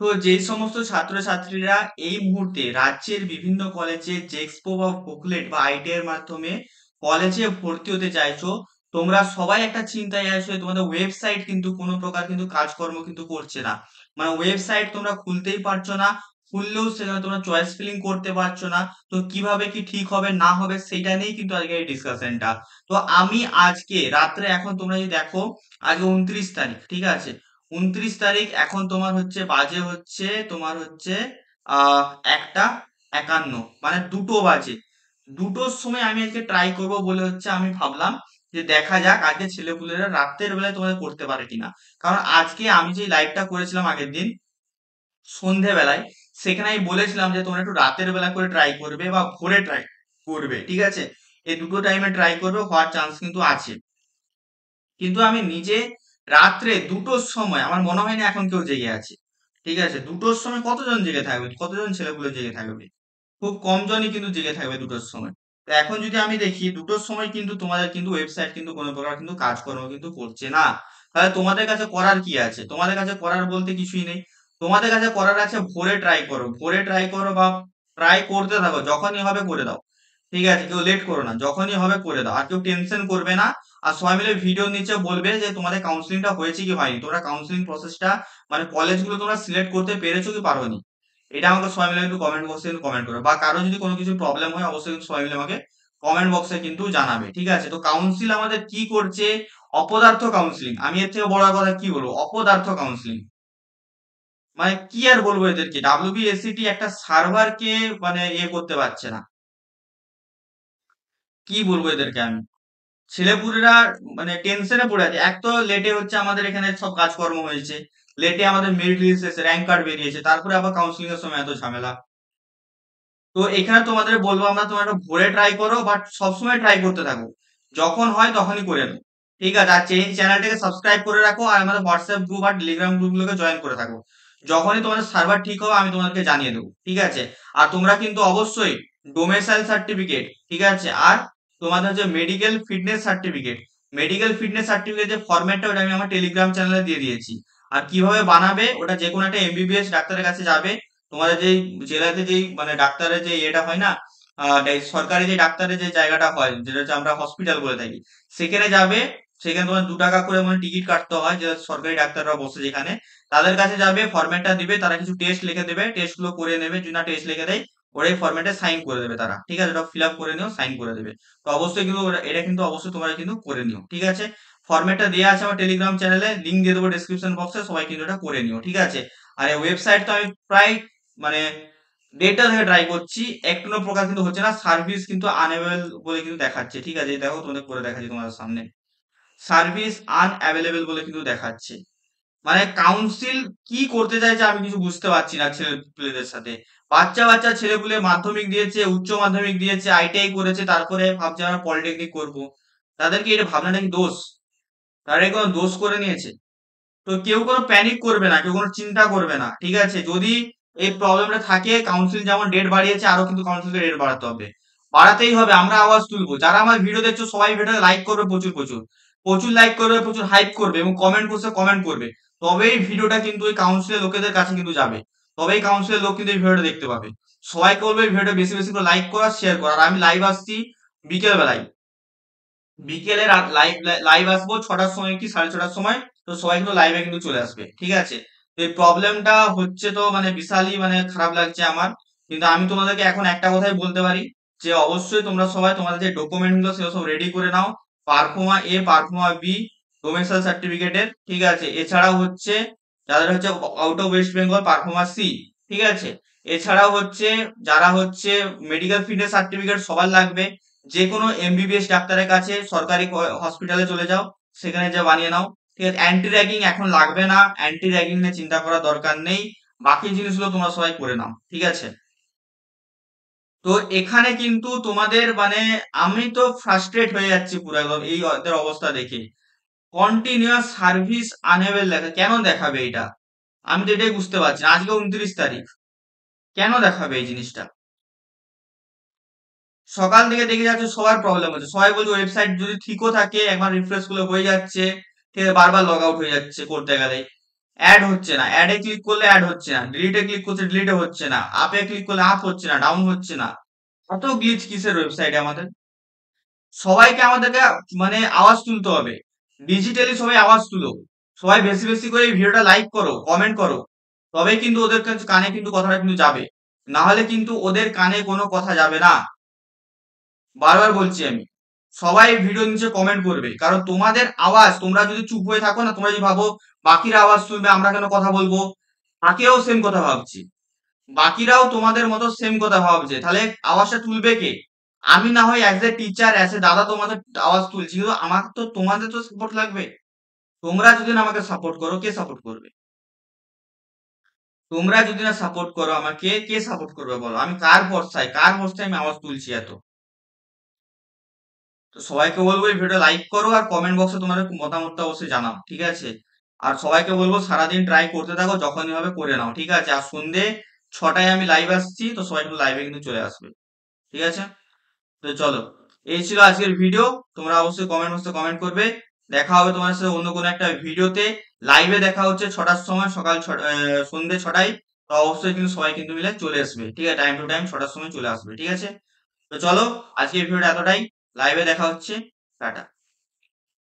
তো যেই সমস্ত ছাত্রছাত্রীরা এই মুহূর্তে রাজ্যের বিভিন্ন কলেজে জেক্সপো বা বুকলেট বা আইটিআই এর মাধ্যমে কলেজে ভর্তি হতে চাইছো, তোমরা সবাই একটা চিন্তায় আছো যে তোমাদের ওয়েবসাইট কিন্তু কোনো প্রকার কিন্তু কাজকর্ম কিন্তু করছে না। মানে ওয়েবসাইট তোমরা খুলতেই পারছো না, খুললেও সেখানে তোমরা চয়েস ফিলিং করতে পারছো না। তো কিভাবে কি ঠিক হবে না হবে সেইটা নিয়েই কিন্তু আজকে এই ডিসকাশনটা। তো আমি আজকে রাত্রে, এখন তোমরা যদি দেখো, আজকে 29 তারিখ, ঠিক আছে? 29 তারিখ, এখন তোমার হচ্ছে বাজে হচ্ছে তোমার হচ্ছে আহ 1টা 51, মানে 2টো বাজে। 2টোর সময় আমি আজকে ট্রাই করব বলে হচ্ছে আমি ভাবলাম যে দেখা যাক আজকে ছেলেপুলেরা রাতের বেলায় তোমাদের করতে পারে কিনা। কারণ আজকে আমি যে লাইভটা করেছিলাম আগের দিন সন্ধেবেলায়, সেখানে আমি বলেছিলাম যে তোমরা একটু রাতের বেলা করে ট্রাই করবে বা ভোরে ট্রাই করবে, ঠিক আছে? এই দুটো টাইমে ট্রাই করবে, হওয়ার চান্স কিন্তু আছে। কিন্তু আমি নিজে রাত্রে 2টোর সময়, আমার মনে হয় না এখন কেউ জেগে আছে, ঠিক আছে? 2টোর সময় কতজন জেগে থাকবে, কতজন ছেলেপুলে জেগে থাকবে? খুব কম জনই কিন্তু জেগে থাকবে 2টোর সময়। তো এখন যদি আমি দেখি 2টোর সময় কিন্তু তোমাদের কিন্তু ওয়েবসাইট কিন্তু কোনো প্রকার কিন্তু কাজকর্ম কিন্তু করছে না। তাহলে তোমাদের কাছে করার কি আছে? তোমাদের কাছে করার বলতে কিছুই নেই। তোমাদের কাছে করার আছে ভোরে ট্রাই করো, ভোরে ট্রাই করো বা ট্রাই করতে থাকো, যখনই হবে করে দাও, ঠিক আছে? কেউ লেট করো না, যখনই হবে করে দাও, আর কেউ টেনশন করবে না। আর সবাই মিলে ভিডিও নিচে বলবে যে তোমাদের কাউন্সিলিংটা হয়েছে কি হয়নি, তোমরা কাউন্সিলিং প্রসেসটা মানে কলেজগুলো তোমরা সিলেক্ট করতে পেরেছো কি পারোনি। এটা আমাকে সবাই মিলে একটু কমেন্ট বক্সে কিন্তু কমেন্ট করো, বা কারো যদি কোনো কিছু প্রবলেম হয় অবশ্যই কিন্তু সবাই মিলে আমাকে কমেন্ট বক্সে কিন্তু জানাবে, ঠিক আছে? তো কাউন্সিল আমাদের কি করছে? অপদার্থ কাউন্সিলিং। আমি এর থেকে বড় কথা কি বলবো? অপদার্থ কাউন্সিলিং। মানে কি আর বলবো এদেরকে, ডাব্লিউবিএসসিটি একটা সার্ভারকে মানে করতে পারছে না। কি বলবো এদেরকে আমি? ছেলেপুলেরা মানে টেনশনে পড়ে আছে। এক তো লেটে হচ্ছে আমাদের এখানে সব কাজকর্ম হয়েছে, লেটে আমাদের মেরিট লিস্ট এসে র্যাঙ্ক কার্ড বেরিয়েছে, তারপরে আবার কাউন্সিলিং এর সময় এত ঝামেলা। তো এখানে তোমাদের বলবো আমরা, তোমরা একটু ভোরে ট্রাই করো, বাট সবসময় ট্রাই করতে থাকো, যখন হয় তখনই করে নাও, ঠিক আছে? আর চ্যানেলটাকে সাবস্ক্রাইব করে রাখো, আর আমাদের হোয়াটসঅ্যাপ গ্রুপ আর টেলিগ্রাম গ্রুপগুলোকে জয়েন করে থাকো। যখনই তোমাদের সার্ভার ঠিক হবে আমি তোমাদেরকে জানিয়ে দেবো, ঠিক আছে? আর তোমরা কিন্তু অবশ্যই ডোমেসাইল সার্টিফিকেট, ঠিক আছে, আর তোমাদের যে medical fitness certificate, medical fitness certificate যে ফরম্যাটটা, ওটা আমি আমার টেলিগ্রাম চ্যানেলে দিয়ে দিয়েছি। আর কিভাবে বানাবে, ওটা যে কোনো একটা এমবিবিএস ডাক্তারের কাছে যাবে, তোমাদের যেই জেলাতে যেই মানে ডাক্তারের যে এটা হয় না, সরকারি যে ডাক্তারের যে জায়গাটা হয়, যেটা হচ্ছে আমরা হসপিটাল বলে থাকি, সেখানে যাবে। সেখানে তোমার 2 টাকা করে মানে টিকিট কাটতে হয়, যে সরকারি ডাক্তাররা বসে যেখানে, তাদের কাছে যাবে, ফরম্যাটটা দিবে, তারা কিছু টেস্ট লিখে দেবে, টেস্ট গুলো করে নেবে, যদি না টেস্ট লিখে দেয় ওরাই ফরম্যাটে সাইন করে দেবে তারা, ঠিক আছে? ওটা ফিল আপ করে নিও, সাইন করে দেবে। তো অবশ্যই কিন্তু এটা কিন্তু অবশ্যই তোমরা কিন্তু করে নিও, ঠিক আছে? ফরম্যাটটা দেওয়া আছে আমার টেলিগ্রাম চ্যানেলে, লিঙ্ক দিয়ে দেবো ডেসক্রিপশন বক্সে, সবাই কিন্তু এটা করে নিও, ঠিক আছে? আর এই ওয়েবসাইট তো আমি প্রায় মানে ডেটা থেকে ট্রাই করছি, একটু প্রকার কিন্তু হচ্ছে না, সার্ভিস কিন্তু আনঅ্যাভেলেবল বলে কিন্তু দেখাচ্ছে, ঠিক আছে? এই দেখো তোমাদের করে দেখাচ্ছি তোমাদের সামনে, সার্ভিস আনঅ্যাভেলেবল বলে কিন্তু দেখাচ্ছে। মানে কাউন্সিল কি করতে চাইছে আমি কিছু বুঝতে পারছি না ছেলে পেলেদের সাথে। বাচ্চা বাচ্চা ছেলেপুলে মাধ্যমিক দিয়েছে, উচ্চ মাধ্যমিক দিয়েছে, আইটিআই করেছে, তারপরে ভাবছে আমরা পলিটেকনিক করব। তাদের কি এটা ভাবনাটা কি দোষ? তারা কি কোনো দোষ করে নিয়েছে? তো কেউ কোনো প্যানিক করবে না, কেউ কোনো চিন্তা করবে না, ঠিক আছে? যদি এই প্রবলেমটা থাকে, কাউন্সিল যেমন ডেট বাড়িয়েছে, আরো কিন্তু কাউন্সিলকে ডেট বাড়াতে হবে, বাড়াতেই হবে। আমরা আওয়াজ তুলবো, যারা আমার ভিডিও দেখছো সবাই ভিডিওতে লাইক করবে, প্রচুর প্রচুর প্রচুর লাইক করবে, প্রচুর হাইপ করবে এবং কমেন্ট করছে, কমেন্ট করবে। তবেই ভিডিওটা কিন্তু ওই কাউন্সিলের লোকেদের কাছে কিন্তু যাবে, তবেই কাউন্সিলের লোক কিন্তু এই ভিডিওটা দেখতে পাবে। সবাইকে বলবে এই ভিডিওটা বেশি বেশি করে লাইক করা, শেয়ার করা। আর আমি লাইভ আসছি বিকেল বেলায়, বিকেলে লাইভ লাইভ আসবো 6টার সময় কি 6:30টার সময়। তো সবাই কিন্তু লাইভে কিন্তু চলে আসবে, ঠিক আছে? তো এই প্রবলেমটা হচ্ছে, তো মানে বিশালই মানে খারাপ লাগছে আমার। কিন্তু আমি তোমাদেরকে এখন একটা কথাই বলতে পারি, যে অবশ্যই তোমরা সবাই তোমাদের যে ডকুমেন্ট গুলো সেগুলো সব রেডি করে নাও। পারফর্মা এ, পারফর্মা বি, ডোমেসাইল সার্টিফিকেটের, ঠিক আছে? এছাড়াও হচ্ছে যাদের হচ্ছে out of West Bengal, proforma C, ঠিক আছে? এছাড়াও হচ্ছে যারা হচ্ছে মেডিকেল ফিটনেস সার্টিফিকেট সবার লাগবে। যে কোনো এমবিবিএস ডাক্তারের কাছে সরকারি হসপিটালে চলে যাও, সেখানে যা বানিয়ে নাও, ঠিক আছে? অ্যান্টি র্যাগিং এখন লাগবে না, অ্যান্টি র্যাগিং নিয়ে চিন্তা করার দরকার নেই। বাকি জিনিসগুলো তোমরা সবাই করে নাও, ঠিক আছে? তো এখানে কিন্তু তোমাদের মানে আমি তো ফ্রাস্ট্রেট হয়ে যাচ্ছি পুরো একদম এই ওদের অবস্থা দেখে। কন্টিনিউয়াস সার্ভিস আনএভেল লেখা কেন দেখাবে এটা? আমি তো এটাই বুঝতে পারছি না। আজকে 29 তারিখ, কেন দেখাবে এই জিনিসটা? সকাল থেকে দেখে যাচ্ছে সবার প্রবলেম হচ্ছে, সবাই বলছে ওয়েবসাইট যদি ঠিকও থাকে একবার রিফ্রেশ করলে হয়ে যাচ্ছে, ঠিক আছে, বারবার লগ আউট হয়ে যাচ্ছে করতে গেলে। অ্যাড হচ্ছে না, অ্যাডে ক্লিক করলে অ্যাড হচ্ছে না, ডিলিটে ক্লিক করছে ডিলিটে হচ্ছে না, আপে ক্লিক করলে আপ হচ্ছে না, ডাউন হচ্ছে না। কত গ্লিচ কিসের ওয়েবসাইটে আমাদের। সবাইকে আমাদেরকে মানে আওয়াজ তুলতে হবে, ডিজিটালি সবাই আওয়াজ তুলো, সবাই বেশি বেশি করে এই ভিডিওটা লাইক করো, কমেন্ট করো, তবেই কিন্তু ওদের কাছে কানে কিন্তু কথাটা কিন্তু যাবে, না হলে কিন্তু ওদের কানে কোনো কথা যাবে না। বারবার বলছি আমি, সবাই ভিডিও নিচে কমেন্ট করবে, কারণ তোমাদের আওয়াজ, তোমরা যদি চুপ হয়ে থাকো না, তোমরা যদি ভাবো বাকিরা আওয়াজ তুলবে আমরা কেন কথা বলবো, বাকিরাও সেম কথা ভাবছি, বাকিরাও তোমাদের মতো সেম কথা ভাবছে, তাহলে আওয়াজটা তুলবে কে? আমি না হয় as a teacher, as a দাদা তোমাদের আওয়াজ তুলছি, কিন্তু আমার তো তোমাদের তো সাপোর্ট লাগবে। তোমরা যদি না আমাকে সাপোর্ট করো, কে সাপোর্ট করবে? তোমরা যদি না সাপোর্ট করো আমাকে, কে সাপোর্ট করবে বলো? আমি কার ভরসায় আমি আওয়াজ তুলছি এত। তো সবাইকে বলবো এই ভিডিও লাইক করো, আর কমেন্ট বক্সে তোমাদের মতামতটা অবশ্যই জানাও, ঠিক আছে? আর সবাইকে বলবো সারাদিন ট্রাই করতে থাকো, যখনই হবে করে নাও, ঠিক আছে? আর সন্ধে 6টায় আমি লাইভ আসছি, তো সবাই কিন্তু লাইভে কিন্তু চলে আসবে, ঠিক আছে? তো চলো, এই ছিল আজকের ভিডিও। তোমরা অবশ্যই কমেন্ট বক্সে কমেন্ট করবে। দেখা হবে তোমার সাথে অন্য কোনো একটা ভিডিওতে। লাইভে দেখা হচ্ছে 6টার সময়, সন্ধ্যে 6টায়। তো অবশ্যই কিন্তু সবাই কিন্তু মিলে চলে আসবে, ঠিক আছে? টাইম টু টাইম 6টার সময় চলে আসবে, ঠিক আছে? তো চলো, আজকের ভিডিওটা এতটাই। লাইভে দেখা হচ্ছে। টাটা।